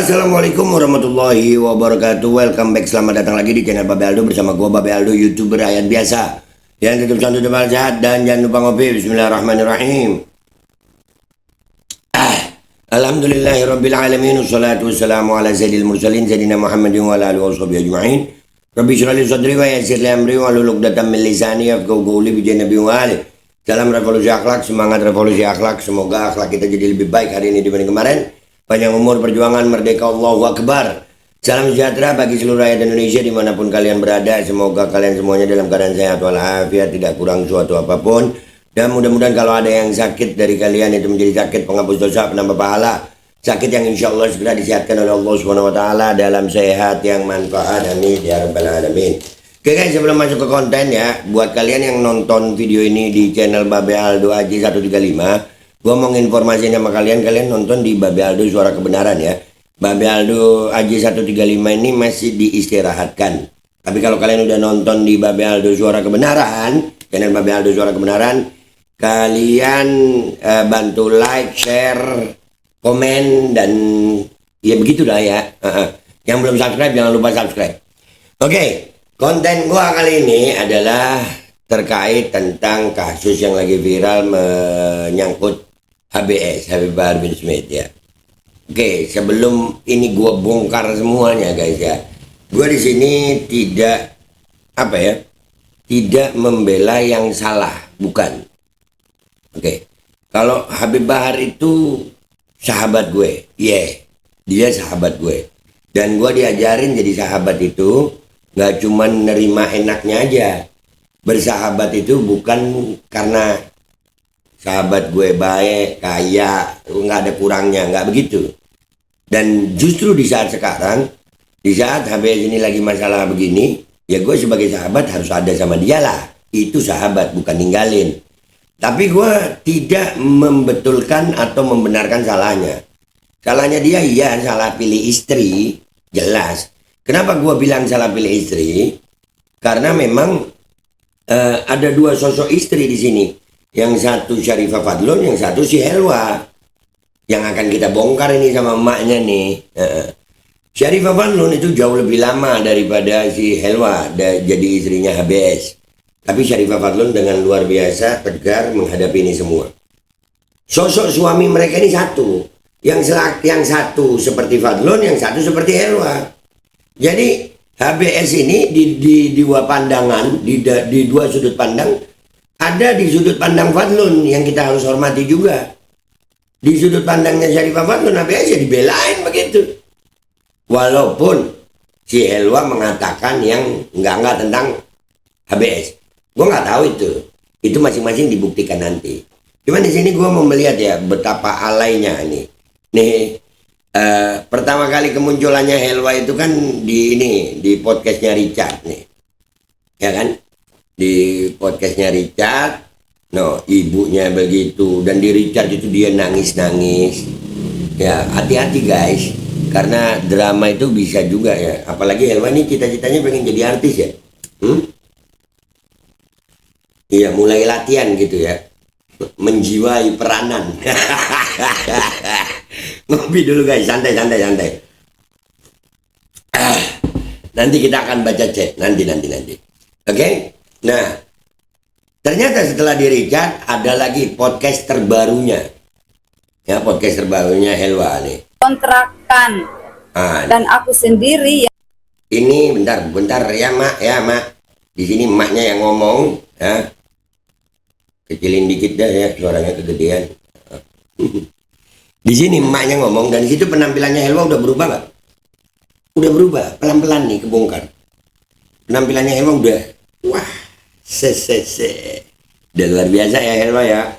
Assalamualaikum warahmatullahi wabarakatuh. Welcome back, selamat datang lagi di channel Babe Aldo bersama gua Babe Aldo, YouTuber rakyat biasa yang tetap santuy dan sehat, dan jangan lupa ngopi. Bismillahirrahmanirrahim. Alhamdulillahirabbil alamin, wassalatu wassalamu ala sayyidil mursalin sayyidina Muhammadin wa ala alihi washabihi ajma'in. Rabbi shrah li sadri wa yassir li amri wa hlul 'uqdatam min lisani yafqahu qawli bi nabi wa ali. Salam revolusi akhlak, semangat revolusi akhlak. Semoga akhlak kita jadi lebih baik hari ini dibanding kemarin. Panjang umur, perjuangan, merdeka, Allahu Akbar. Salam sejahtera bagi seluruh rakyat Indonesia dimanapun kalian berada. Semoga kalian semuanya dalam keadaan sehat walafiat, tidak kurang suatu apapun. Dan mudah-mudahan kalau ada yang sakit dari kalian itu menjadi sakit penghapus dosa, penambah pahala. Sakit yang insya Allah segera disehatkan oleh Allah Subhanahu Wa Taala dalam sehat yang manfaat. Amin ya rabbal alamin. Oke guys, sebelum masuk ke konten ya, buat kalian yang nonton video ini di channel Babe Aldo Aji 135, gue mau nginformasiin sama kalian nonton di Babe Aldo Suara Kebenaran ya. Babe Aldo Aji 135 ini masih diistirahatkan. Tapi kalau kalian udah nonton di Babe Aldo Suara Kebenaran, channel Babe Aldo Suara Kebenaran, kalian bantu like, share, komen, dan ya begitulah ya. Yang belum subscribe jangan lupa subscribe. Oke, konten gue kali ini adalah terkait tentang kasus yang lagi viral menyangkut HBS, Habib Bahar bin Smith ya. Oke, sebelum ini gua bongkar semuanya guys ya. Gua di sini tidak tidak membela yang salah, bukan. Oke. Kalau Habib Bahar itu sahabat gue. Dia sahabat gue. Dan gua diajarin jadi sahabat itu nggak cuma nerima enaknya aja. Bersahabat itu bukan karena sahabat gue baik, kaya, nggak ada kurangnya, nggak begitu. Dan justru di saat sekarang, di saat HBS ini lagi masalah begini, ya gue sebagai sahabat harus ada sama dia lah. Itu sahabat, bukan ninggalin. Tapi gue tidak membetulkan atau membenarkan salahnya. Salahnya dia, iya salah pilih istri, jelas. Kenapa gue bilang salah pilih istri? Karena memang ada dua sosok istri di sini. Yang satu Syarifah Fadlun, yang satu si Helwa. Yang akan kita bongkar ini sama emaknya nih. Syarifah Fadlun itu jauh lebih lama daripada si Helwa jadi istrinya HBS. Tapi Syarifah Fadlun dengan luar biasa tegar menghadapi ini semua. Sosok suami mereka ini satu. Yang satu seperti Fadlun, yang satu seperti Helwa. Jadi HBS ini di dua pandangan, di dua sudut pandang. Ada di sudut pandang Fadlun yang kita harus hormati juga. Di sudut pandangnya Syarifah Fadlun, HBS ya dibelain begitu. Walaupun si Helwa mengatakan yang enggak tentang HBS. Gue nggak tahu itu. Itu masing-masing dibuktikan nanti. Cuman di sini gue mau melihat ya betapa alainya ini. Nih pertama kali kemunculannya Helwa itu kan di podcastnya Richard nih. Ya kan? Di podcastnya Richard, ibunya begitu, dan di Richard itu dia nangis ya. Hati-hati guys, karena drama itu bisa juga ya, apalagi Helwa ini cita-citanya pengen jadi artis ya. Iya, mulai latihan gitu ya, menjiwai peranan. Ngopi dulu guys, santai. Nanti kita akan baca chat nanti. Oke? Nah, ternyata setelah di Richard ada lagi podcast terbarunya. Ya, podcast terbarunya Helwa nih. Kontrakan. Dan aku sendiri ya. Ini bentar ya mak. Di sini emaknya yang ngomong ya. Kecilin dikit dah ya, suaranya kegedean. Di sini emaknya ngomong, dan di situ penampilannya Helwa udah berubah nggak? Udah berubah, pelan-pelan nih kebongkar. Penampilannya Helwa udah, wah. Udah luar biasa ya Helwa ya.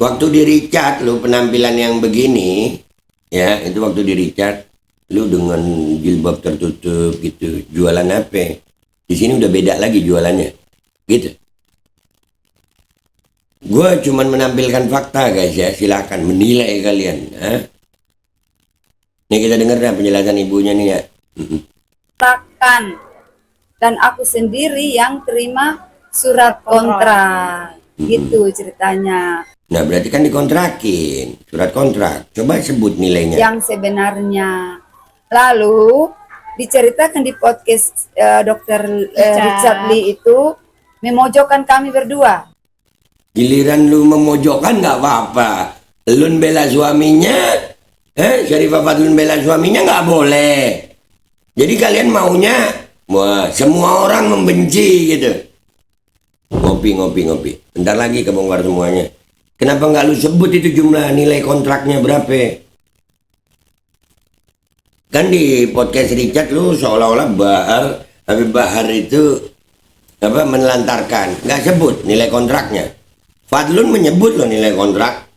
Waktu di Richard lu penampilan yang begini ya, itu waktu di Richard lu dengan jilbab tertutup gitu, jualan apa? Di sini udah beda lagi jualannya gitu. Gue cuman menampilkan fakta guys ya, silakan menilai kalian. Nih kita denger dah penjelasan ibunya nih ya. Dan aku sendiri yang terima surat kontrak. Gitu ceritanya. Nah, berarti kan dikontrakin, surat kontrak. Coba sebut nilainya. Yang sebenarnya. Lalu diceritakan di podcast dokter Richard Lee itu memojokkan kami berdua. Giliran lu memojokkan nggak apa-apa. Lun bela suaminya, Syarifah Fadlun bela suaminya nggak boleh. Jadi kalian maunya, wah, semua orang membenci gitu. Ngopi. Bentar lagi kebongkar semuanya. Kenapa nggak lu sebut itu jumlah nilai kontraknya berapa? Kan di podcast Richard lu seolah-olah Habib Bahar itu menelantarkan, nggak sebut nilai kontraknya. Fadlun menyebut loh nilai kontrak.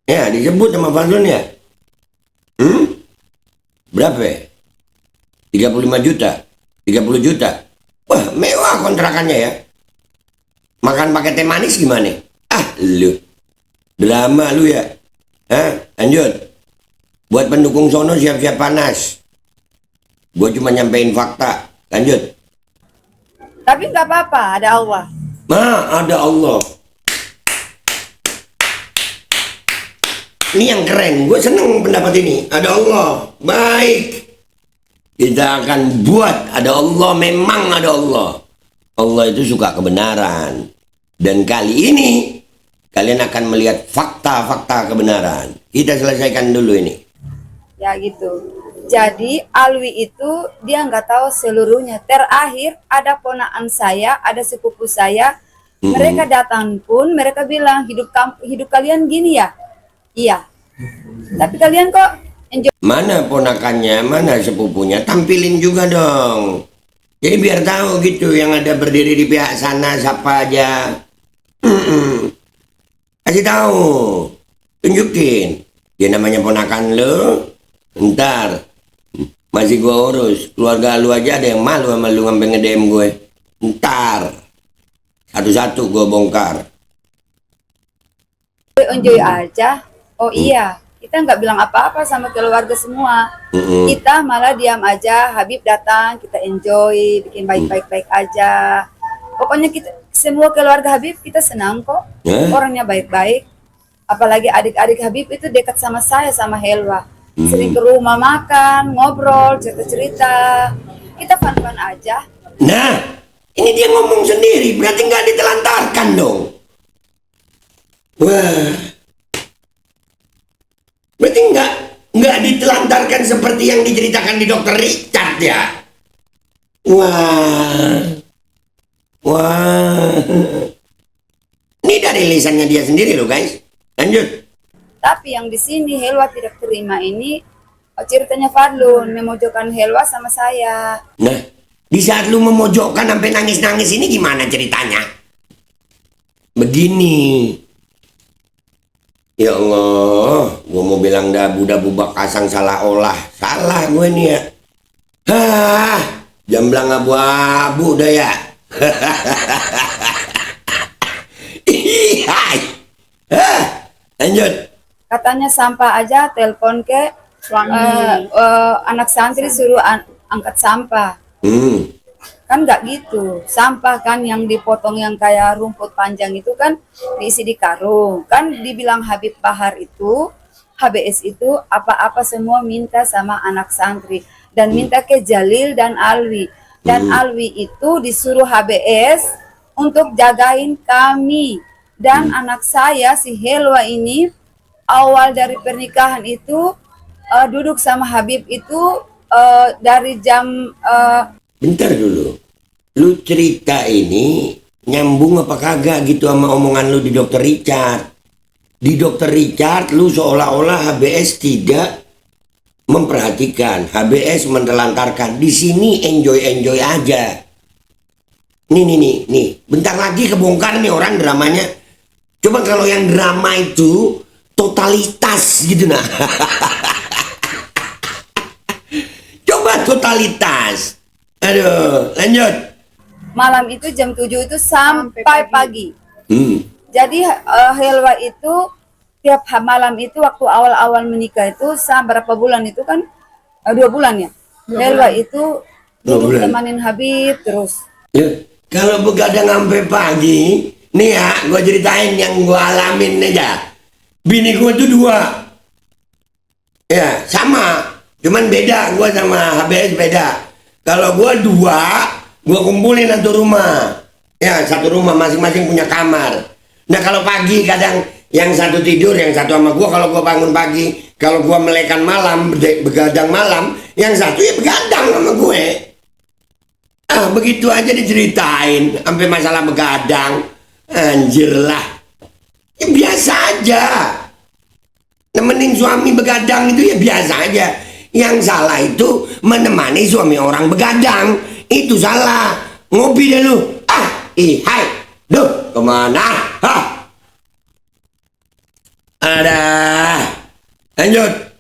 Ya, disebut sama Fadlun ya. Berapa? 35 juta, 30 juta. Wah, mewah kontrakannya ya. Makan pakai teh manis gimana? Lu drama lu ya. Lanjut. Buat pendukung sono siap-siap panas. Gue cuma nyampein fakta. Lanjut. Tapi nggak apa-apa, ada Allah. Ada Allah. Ini yang keren. Gue seneng pendapat ini. Ada Allah. Baik. Kita akan buat ada Allah. Memang ada Allah. Allah itu suka kebenaran. Dan kali ini kalian akan melihat fakta-fakta kebenaran. Kita selesaikan dulu ini. Ya gitu. Jadi Alwi itu dia nggak tahu seluruhnya. Terakhir ada ponakan saya, ada sepupu saya. Mereka datang pun mereka bilang hidup kalian gini ya. Iya. Tapi kalian kok enjoy. Mana ponakannya, mana sepupunya? Tampilin juga dong. Jadi biar tahu gitu yang ada berdiri di pihak sana siapa aja. Kasih tahu. Tunjukin. Dia namanya ponakan lo. Ntar masih gua urus. Keluarga lu aja ada yang malu sama lu sampai nge-DM gue. Ntar satu-satu gua bongkar. Enjoy aja. Oh iya, kita nggak bilang apa-apa sama keluarga semua. Kita malah diam aja. Habib datang, kita enjoy, bikin baik-baik aja. Pokoknya kita semua keluarga Habib kita senang kok. Orangnya baik-baik. Apalagi adik-adik Habib itu dekat sama saya sama Helwa. Sering ke rumah makan, ngobrol, cerita-cerita. Kita fun-fun aja. Nah, ini dia ngomong sendiri, berarti nggak ditelantarkan dong. Wah, berarti nggak ditelantarkan seperti yang diceritakan di Dokter Richard ya. Wah, ini dari lisannya dia sendiri loh guys. Lanjut. Tapi yang di sini Helwa tidak terima ini ceritanya Fadlun memojokkan Helwa sama saya. Nah, di saat lu memojokkan sampai nangis-nangis ini gimana ceritanya? Begini. Ya Allah, gue mau bilang dabu-dabu bakasang salah olah. Salah gue nih ya. Jamblang abu-abu dah ya. Lanjut. Katanya sampah aja, telepon ke anak santri suruh angkat sampah. Kan nggak gitu. Sampah kan yang dipotong yang kayak rumput panjang itu kan diisi di karung. Kan dibilang Habib Bahar itu, HBS itu apa-apa semua minta sama anak santri. Dan minta ke Jalil dan Alwi. Dan Alwi itu disuruh HBS untuk jagain kami. Dan anak saya si Helwa ini awal dari pernikahan itu duduk sama Habib itu dari jam bentar dulu, lu cerita ini nyambung apa kagak gitu sama omongan lu di Dokter Richard. Di Dokter Richard lu seolah-olah HBS tidak memperhatikan, HBS menelantarkan. Di sini enjoy aja. Nih, bentar lagi kebongkar nih orang dramanya. Coba kalau yang drama itu totalitas gitu nah. Coba totalitas. Aduh, lanjut. Malam itu jam 7 itu sampai pagi. Jadi Helwa itu tiap malam itu waktu awal-awal menikah itu berapa bulan itu kan 2 bulan ya. Helwa itu duduk temanin Habib terus. Ya, kalau begadang sampai pagi Nih ya, gue ceritain yang gue alamin aja. Bini gue tuh 2. Ya, sama. Cuman beda, gue sama HBS beda. Kalau gue 2, gue kumpulin satu rumah. Ya, satu rumah masing-masing punya kamar. Nah, kalau pagi kadang yang satu tidur, yang satu sama gue. Kalau gue bangun pagi, kalau gue melekan malam, begadang malam, yang satu ya begadang sama gue. Ah, begitu aja diceritain, sampai masalah begadang. Anjir lah. Ya, biasa aja. Nemenin suami begadang itu ya biasa aja. Yang salah itu menemani suami orang begadang. Itu salah. Ngopi deh lu. Ah, hai. Duh, kemana? Hah? Ada. Lanjut.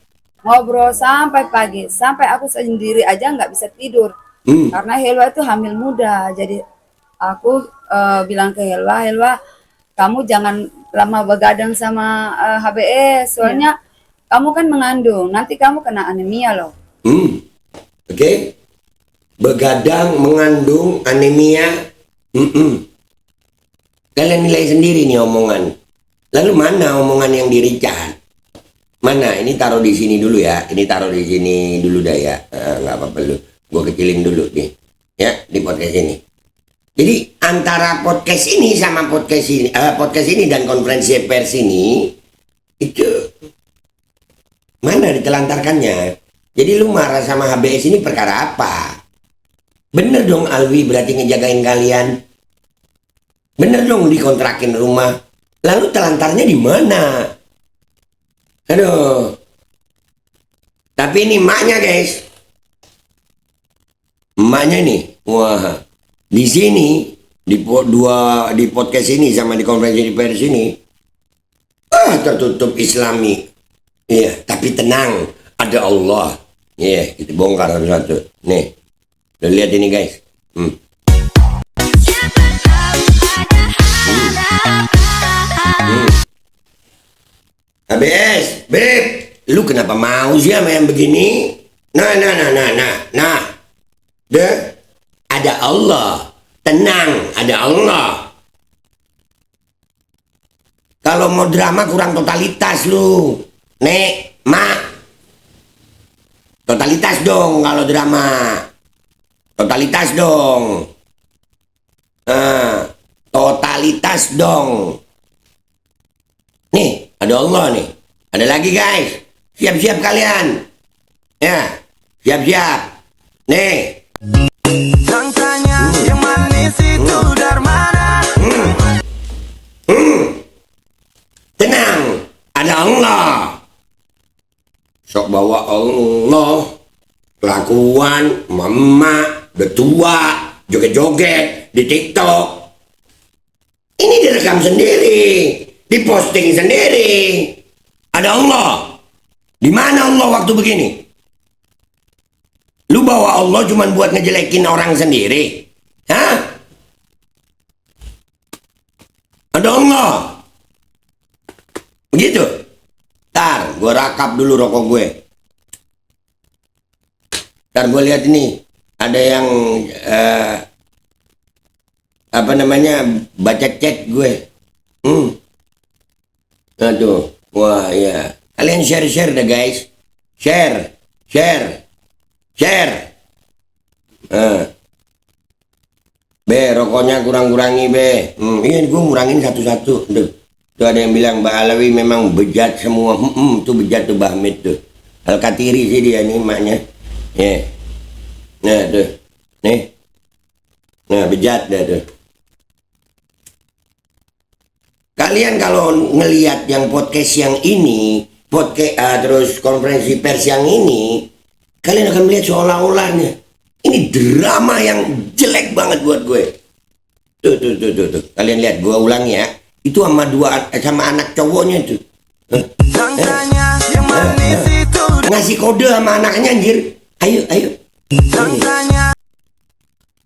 Ngobrol sampai pagi, sampai aku sendiri aja nggak bisa tidur. Karena Helwa itu hamil muda. Jadi aku bilang ke Helwa, kamu jangan lama begadang sama HBS, soalnya kamu kan mengandung, nanti kamu kena anemia loh. Oke. Begadang, mengandung, anemia. Kalian nilai sendiri nih omongan. Lalu mana omongan yang di Richard? Mana? Ini taruh di sini dulu ya. Ini taruh di sini dulu dah ya. Nggak apa-apa lu. Gue kecilin dulu nih. Ya, di podcast ini. Jadi antara podcast ini sama podcast ini dan konferensi pers ini itu mana ditelantarkannya? Jadi lu marah sama HBS ini perkara apa? Bener dong Alwi berarti ngejagain kalian. Bener dong dikontrakin rumah. Lalu telantarnya di mana? Aduh. Tapi ini emaknya guys. Emaknya nih. Wah. Di sini di podcast ini sama di konferensi pers ini tertutup Islami. Iya, tapi tenang, ada Allah. Iya, kita bongkar satu-satu. Nih. Udah lihat ini guys. HBS, Beb, lu kenapa mau sih sama yang begini? Nah. Deh, ada Allah. Tenang, ada Allah. Kalau mau drama kurang totalitas lu. Nek, Mak. Totalitas dong kalau drama. Totalitas dong. Totalitas dong. Nih, ada Allah nih. Ada lagi guys. Siap-siap kalian. Ya, siap-siap. Nih. Yang manis itu dari mana? Tenang, ada Allah. Sok bawa Allah. Kelakuan mama, betua, joget-joget di TikTok. Ini direkam sendiri, diposting sendiri. Ada Allah. Di mana Allah waktu begini? Lu bawa Allah cuma buat ngejelekin orang sendiri? Hah? Ada Allah. Begitu? Ntar, gue rakap dulu rokok gue. Ntar gue lihat ini. Ada yang, baca chat gue. Aduh, wah ya. Kalian share deh guys. Share. Be, rokoknya kurang-kurangi be. Iya gue ngurangin satu-satu. Tuh ada yang bilang Mbak Alawi memang bejat semua. Tuh bejat tuh Bahmid tuh. Al-Katiri sih dia nih emaknya. Nah tuh. Nih. Nah bejat dah tuh. Kalian kalau ngelihat yang podcast yang ini, terus konferensi pers yang ini, kalian akan melihat seolah-olahnya ini drama yang jelek banget buat gue. Tuh. Kalian lihat, gue ulangi ya. Itu sama anak cowoknya tuh. Ngasih kode sama anaknya anjir. Ayo.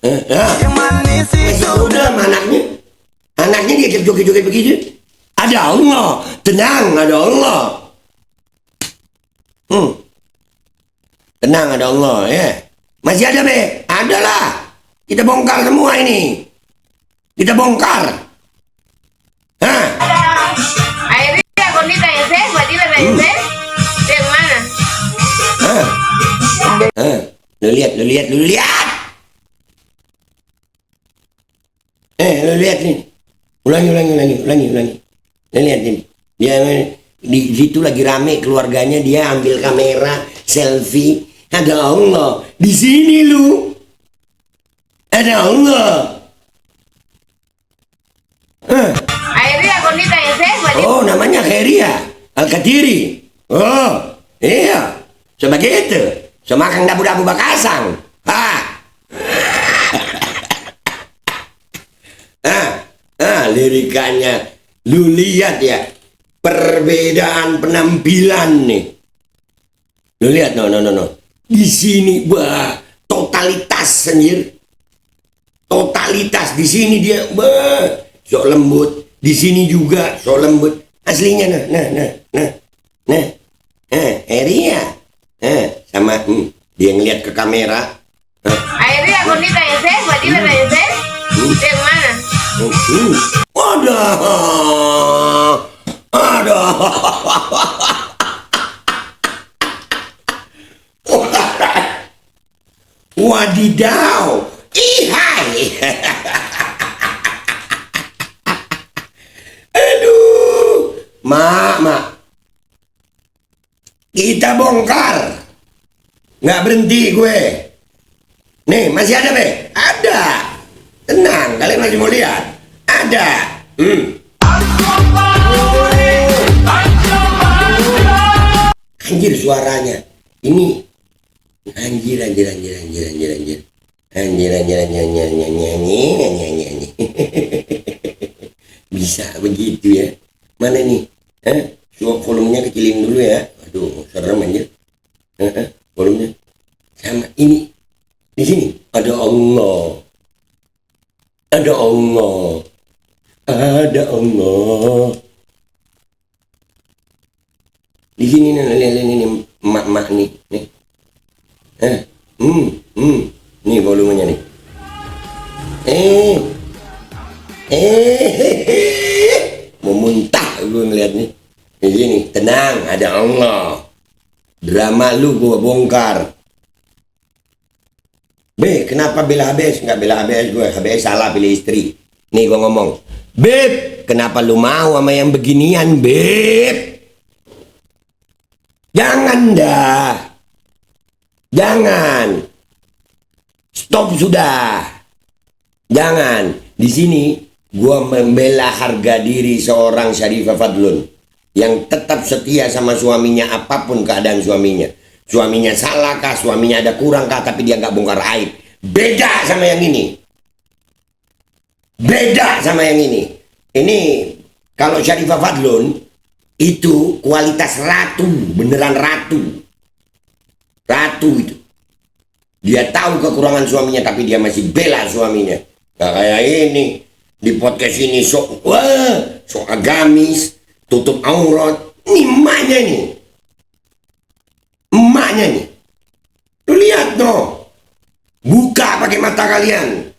Ngasih kode sama anaknya. Anaknya dia joget-joget begitu. Ada Allah. Tenang, ada Allah. Tenang, ada Allah ya. Masih ada be? Adalah. Kita bongkar semua ini. Kita bongkar. Lu lihat, lu lihat, lu lihat. Lu lihat nih. Ulangi. Lu lihat ini. Dia di situ lagi rame keluarganya, dia ambil kamera, selfie. Ada Allah di sini lu. Ada Allah. Akhirnya Gonita ya saya. Oh, namanya Kheria Al-Qadiri. Oh, iya. Coba gitu. Semakan dabu-dabu bakasang. Lirikannya. Lu lihat ya. Perbedaan penampilan nih. Lu lihat, no. Di sini, totalitas anjir. Totalitas di sini dia, sok lembut. Di sini juga sok lembut. Aslinya, nah. Eria. Sama dia ngeliat ke kamera. Akhirnya Gonita ya saya. Berarti ada ya saya. Yang mana? Ada. Wadidaw. Ihai. Aduh. Mak. Kita bongkar. Nggak berhenti gue. Nih, masih ada, Be? Ada. Tenang, kalian masih mau lihat? Ada. Anjir suaranya. Ini anjir. Bisa begitu ya. Mana nih? Volumenya kecilin dulu ya. Aduh, serem anjir. Volumenya. Sama ini. Di sini ada Allah. Ada Allah. Di sini nih, emak nih. Nih volumenya nih. Mau muntah gue ngeliat nih. Di sini, tenang, ada Allah. Drama lu gue bongkar. B, kenapa bela HBS? Nggak bela HBS gue. HBS salah pilih istri. Nih gue ngomong. Beb, kenapa lu mau sama yang beginian, Beb? Jangan dah. Jangan. Stop sudah. Jangan. Di sini gue membela harga diri seorang Syarifah Fadlun yang tetap setia sama suaminya apapun keadaan suaminya. Suaminya salah kah, suaminya ada kurang kah, tapi dia nggak bongkar aib. Beda sama yang ini. Beda sama yang ini. Ini kalau Syarifah Fadlun itu kualitas ratu, beneran ratu. Ratu itu. Dia tahu kekurangan suaminya tapi dia masih bela suaminya. Gak kayak ini. Di podcast ini sok agamis, tutup aurat. Ini emaknya nih. Emaknya nih. Lu lihat dong. Buka pakai mata kalian.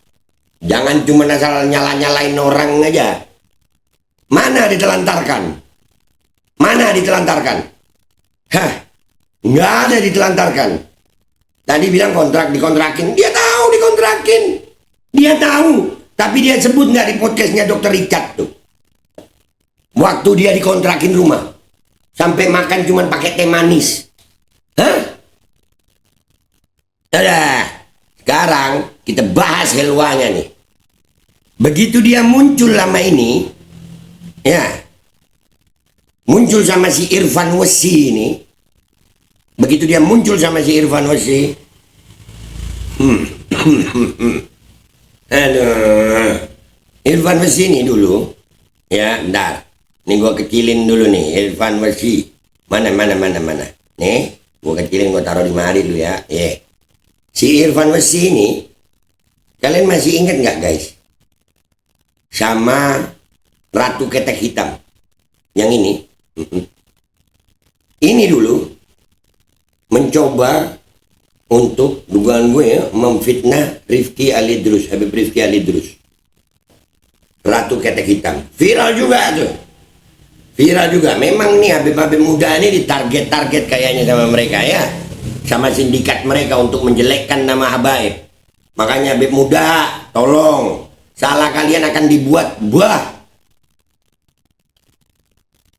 Jangan cuma asal nyala-nyalain orang aja. Mana ditelantarkan? Mana ditelantarkan? Nggak ada ditelantarkan. Tadi bilang dikontrakin. Dia tahu dikontrakin. Dia tahu. Tapi dia sebut nggak di podcastnya Dr. Richard tuh. Waktu dia dikontrakin rumah. Sampai makan cuma pakai teh manis. Sekarang kita bahas Helwanya nih. Begitu dia muncul lama ini, ya, muncul sama si Irfan Wesi ini. Begitu dia muncul sama si Irfan Wesi, aduh, Irfan Wesi ini dulu, ya, bentar. Nih gua kecilin dulu nih, Irfan Wesi. Mana. Nih, gua kecilin, gua taruh di mari dulu ya. Si Irfan Wesi ini, kalian masih ingat nggak guys? Sama Ratu Ketek Hitam. Yang ini. Ini dulu mencoba untuk, dugaan gue ya, memfitnah Rifki Alidrus, Habib Rifki Alidrus. Ratu Ketek Hitam. Viral juga tuh. Viral juga. Memang nih Habib-Habib muda ini ditarget-target kayaknya sama mereka ya. sama sindikat mereka untuk menjelekkan nama Habaib. Makanya Habib muda, tolong, salah kalian akan dibuat buah.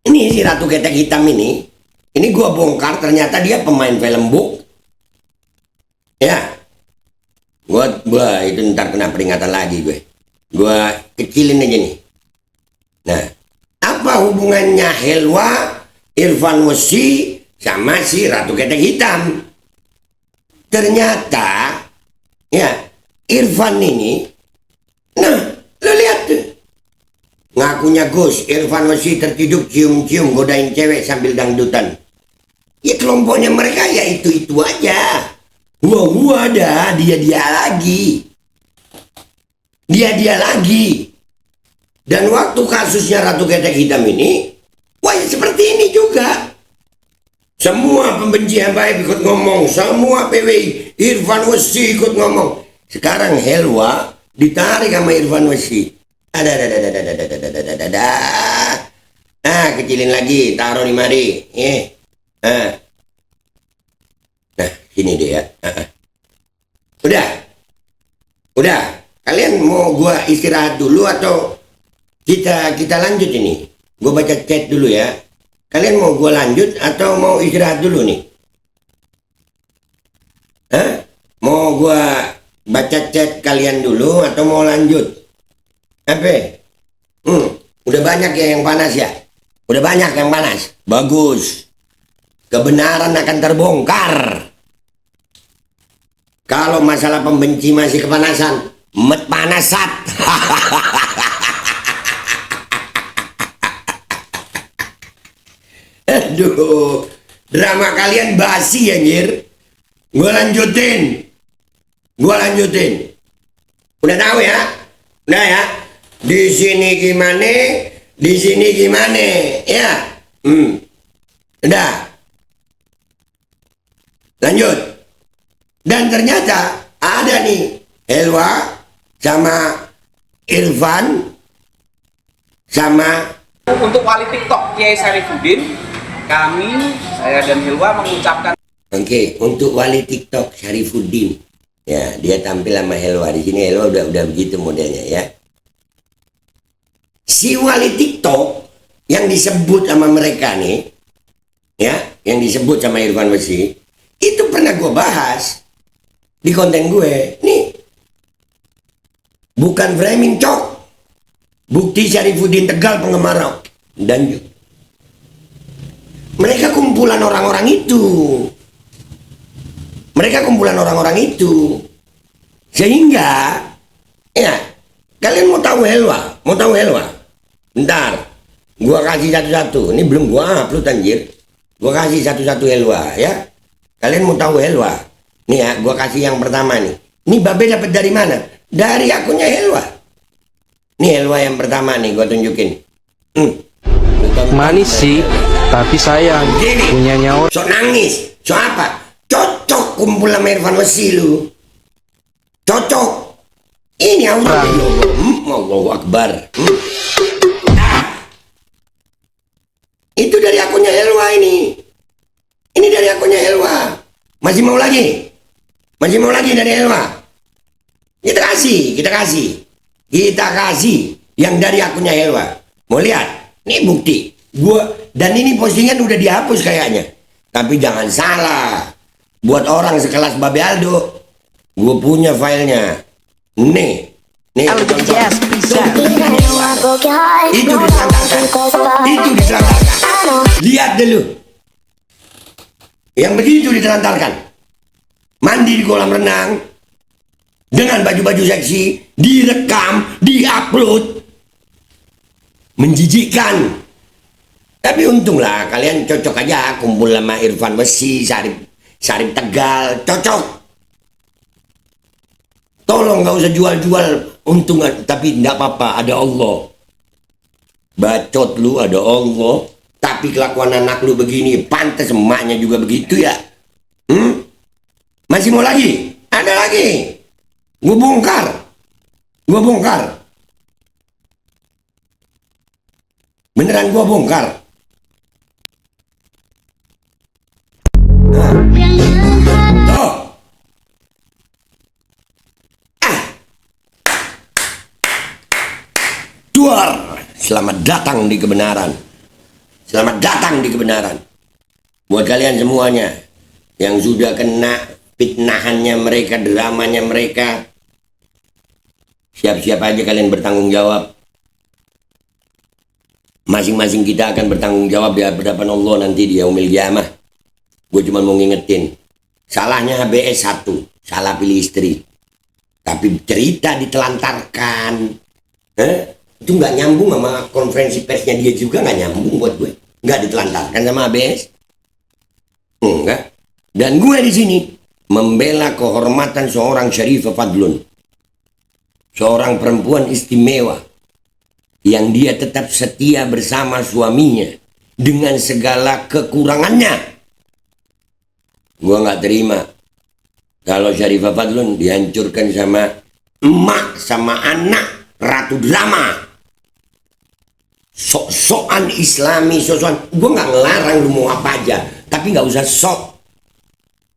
Ini si Ratu Ketek Hitam ini gua bongkar, ternyata dia pemain film book. Ya, gua itu ntar kena peringatan lagi gue. Gua kecilin aja nih. Nah, apa hubungannya Helwa, Irfan Wesi sama si Ratu Ketek Hitam? Ternyata ya Irfan ini, nah lo lihat tuh, ngakunya Gus, Irfan Wesi tertidur cium-cium godain cewek sambil dangdutan. Ya kelompoknya mereka ya itu aja. Gua dah, dia lagi. Dia lagi. Dan waktu kasusnya Ratu Ketek Hitam ini, wah ya seperti ini juga. Semua pembenci Habaib ikut ngomong, semua PWI, Irfan Wesi ikut ngomong. Sekarang Helwa ditarik sama Irfan Wesi. Ada. Kecilin lagi, taruh di mari. Nah, sini deh ya. Udah. Kalian mau gua istirahat dulu atau kita lanjut ini? Gua baca chat dulu ya. Kalian mau gua lanjut atau mau istirahat dulu nih? Mau gua baca chat kalian dulu atau mau lanjut? Apa? Udah banyak ya yang panas ya? Udah banyak yang panas. Bagus. Kebenaran akan terbongkar. Kalau masalah pembenci masih kepanasan, met panasat. Aduh, drama kalian basi anjir. Gua lanjutin. Udah tahu ya? Udah ya? Di sini gimana? Ya. Udah. Lanjut. Dan ternyata ada nih Helwa sama Irfan sama untuk wali TikTok Kiai Syarifuddin, saya dan Hilwa mengucapkan. Oke, untuk wali TikTok Syarifuddin. Ya, dia tampil sama Helwa di sini. Helwa udah begitu modelnya ya. Si wali TikTok yang disebut sama mereka nih, ya, yang disebut sama Irfan Wesi, itu pernah gue bahas di konten gue. Nih, bukan framing cok, bukti Syarifuddin Tegal penggemar rock. Dan mereka kumpulan orang-orang itu. Sehingga ya, kalian mau tahu Helwa? Bentar, gua kasih satu-satu. Ini belum gua upload anjir. Gua kasih satu-satu Helwa ya. Kalian mau tahu Helwa? Nih ya, gua kasih yang pertama nih. Ini Babe dapat dari mana? Dari akunnya Helwa. Nih Helwa yang pertama nih, gua tunjukin. Manis sih, tapi sayang. Gini, punya nyawa. sok nangis, sok apa? Cocok kumpul sama Irfan Wesi lu. Cocok. Ini Allah. Allahu Akbar. Itu dari akunnya Helwa ini. Ini dari akunnya Helwa. Masih mau lagi dari Helwa? Kita kasih yang dari akunnya Helwa. Mau lihat? Ini bukti. Dan ini postingan udah dihapus kayaknya. Tapi jangan salah. Buat orang sekelas Babe Aldo, gue punya filenya. Nih LBJS bisa. Itu ditelantarkan. Lihat dulu. Yang begitu ditelantarkan. Mandi di kolam renang dengan baju-baju seksi, direkam, diupload. Menjijikkan. Tapi untunglah kalian cocok aja kumpul sama Irfan Wesi, Syarif Tegal, cocok. Tolong gak usah jual-jual untungan, tapi enggak apa-apa, ada Allah. Bacot lu, ada Allah. Tapi kelakuan anak lu begini, pantas emaknya juga begitu ya. Masih mau lagi? Ada lagi. Gue bongkar. Beneran gue bongkar. Nah. Selamat datang di kebenaran. Selamat datang di kebenaran. Buat kalian semuanya yang sudah kena fitnahannya mereka, dramanya mereka, siap-siap aja kalian bertanggung jawab. Masing-masing kita akan bertanggung jawab di hadapan Allah nanti di yaumil qiyamah. Gue cuma mau ngingetin, salahnya HBS satu, salah pilih istri. Tapi cerita ditelantarkan, itu nggak nyambung sama konferensi persnya dia juga, nggak nyambung buat gue. Nggak ditelantarkan sama HBS, enggak. Dan gue di sini membela kehormatan seorang Syarifah Fadlun, seorang perempuan istimewa yang dia tetap setia bersama suaminya dengan segala kekurangannya. Gua nggak terima kalau Syarifah Fadlun dihancurkan sama emak sama anak ratu drama, sok-sokan Islami, sok-sokan. Gua nggak ngelarang lu mau apa aja, tapi nggak usah sok,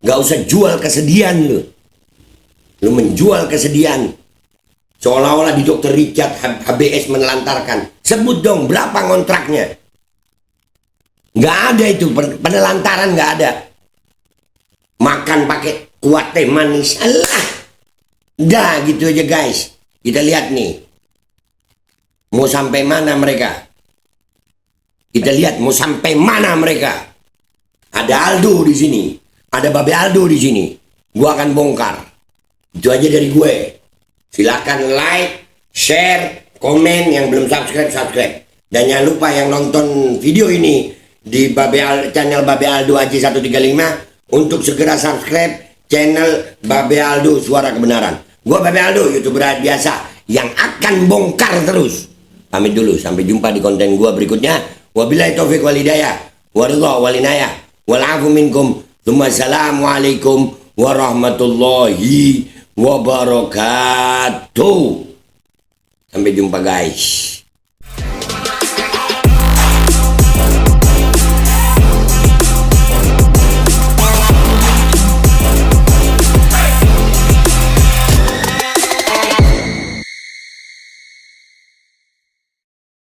nggak usah jual kesedihan lu. Lu menjual kesedihan seolah-olah di Dr. Richard HBS menelantarkan. Sebut dong berapa kontraknya. Nggak ada itu, penelantaran nggak ada. Makan pakai kuah teh manis, alah. Dah gitu aja guys. Kita lihat nih, mau sampai mana mereka. Kita lihat mau sampai mana mereka. Ada Aldo di sini, ada Babe Aldo di sini. Gua akan bongkar. Itu aja dari gue. Silakan like, share, komen. Yang belum subscribe, subscribe. Dan jangan lupa yang nonton video ini di channel Babe Aldo Haji 135 untuk segera subscribe channel Babe Aldo Suara Kebenaran. Gua Babe Aldo, YouTuber biasa yang akan bongkar terus. Pamit dulu, sampai jumpa di konten gua berikutnya. Wabillahi taufiq wal hidayah, waridha wal inayah, wal afu minkum. Assalamualaikum warahmatullahi wabarakatuh. Sampai jumpa guys.